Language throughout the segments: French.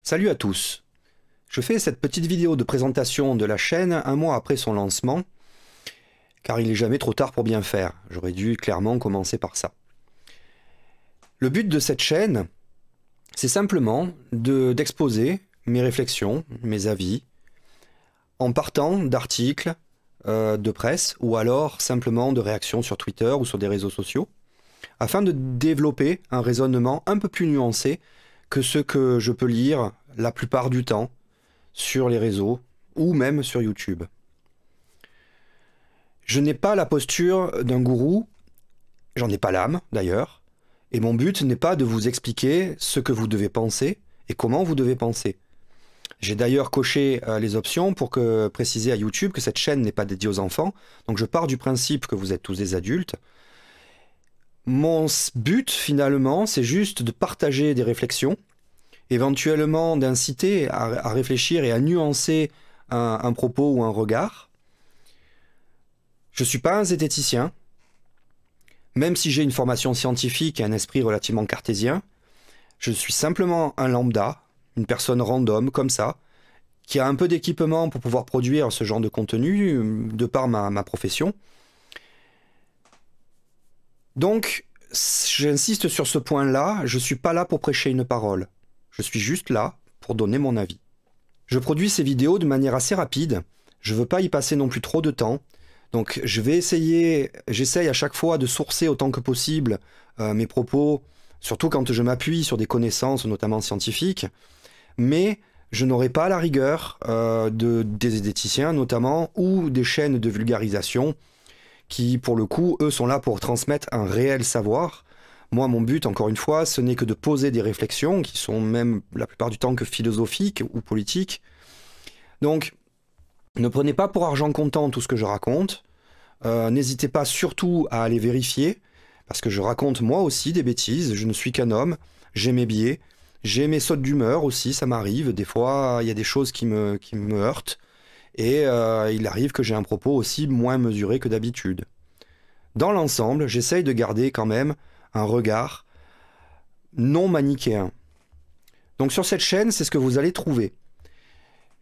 Salut à tous. Je fais cette petite vidéo de présentation de la chaîne un mois après son lancement, car il n'est jamais trop tard pour bien faire. J'aurais dû clairement commencer par ça. Le but de cette chaîne, c'est simplement d'exposer mes réflexions, mes avis, en partant d'articles de presse ou alors simplement de réactions sur Twitter ou sur des réseaux sociaux, afin de développer un raisonnement un peu plus nuancé que ce que je peux lire la plupart du temps sur les réseaux ou même sur YouTube. Je n'ai pas la posture d'un gourou, j'en ai pas l'âme d'ailleurs, et mon but n'est pas de vous expliquer ce que vous devez penser et comment vous devez penser. J'ai d'ailleurs coché les options pour préciser à YouTube que cette chaîne n'est pas dédiée aux enfants, donc je pars du principe que vous êtes tous des adultes. Mon but finalement, c'est juste de partager des réflexions, éventuellement d'inciter à réfléchir et à nuancer un propos ou un regard. Je ne suis pas un zététicien, même si j'ai une formation scientifique et un esprit relativement cartésien. Je suis simplement un lambda, une personne random comme ça, qui a un peu d'équipement pour pouvoir produire ce genre de contenu de par ma profession. Donc, j'insiste sur ce point-là, je ne suis pas là pour prêcher une parole. Je suis juste là pour donner mon avis. Je produis ces vidéos de manière assez rapide, je ne veux pas y passer non plus trop de temps, donc j'essaye à chaque fois de sourcer autant que possible mes propos, surtout quand je m'appuie sur des connaissances, notamment scientifiques, mais je n'aurai pas la rigueur des zététiciens notamment, ou des chaînes de vulgarisation, qui pour le coup, eux sont là pour transmettre un réel savoir. Moi, mon but, encore une fois, ce n'est que de poser des réflexions, qui sont même la plupart du temps que philosophiques ou politiques. Donc, ne prenez pas pour argent comptant tout ce que je raconte. N'hésitez pas surtout à aller vérifier, parce que je raconte moi aussi des bêtises, je ne suis qu'un homme, j'ai mes biais, j'ai mes sautes d'humeur aussi, ça m'arrive. Des fois, il y a des choses qui me heurtent, et il arrive que j'ai un propos aussi moins mesuré que d'habitude. Dans l'ensemble, j'essaye de garder quand même un regard non manichéen. Donc sur cette chaîne, c'est ce que vous allez trouver.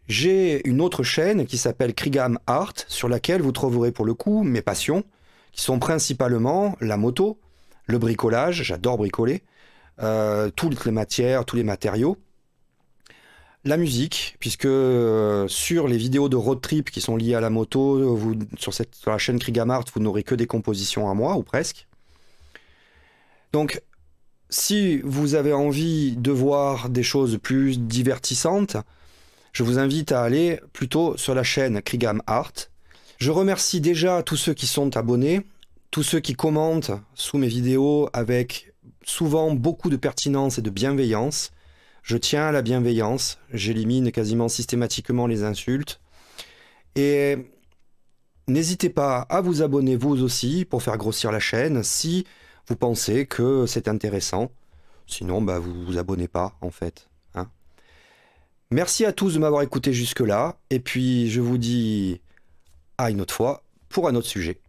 J'ai une autre chaîne qui s'appelle Krigam Art, sur laquelle vous trouverez pour le coup mes passions, qui sont principalement la moto, le bricolage, j'adore bricoler, toutes les matières, tous les matériaux, la musique, puisque sur les vidéos de road trip qui sont liées à la moto, sur la chaîne Krigam Art, vous n'aurez que des compositions à moi, ou presque. Donc, si vous avez envie de voir des choses plus divertissantes, je vous invite à aller plutôt sur la chaîne Krigam Art. Je remercie déjà tous ceux qui sont abonnés, tous ceux qui commentent sous mes vidéos avec souvent beaucoup de pertinence et de bienveillance. Je tiens à la bienveillance, j'élimine quasiment systématiquement les insultes. Et n'hésitez pas à vous abonner vous aussi pour faire grossir la chaîne si vous pensez que c'est intéressant. Sinon, vous vous abonnez pas en fait. Hein. Merci à tous de m'avoir écouté jusque-là. Et puis, je vous dis à une autre fois pour un autre sujet.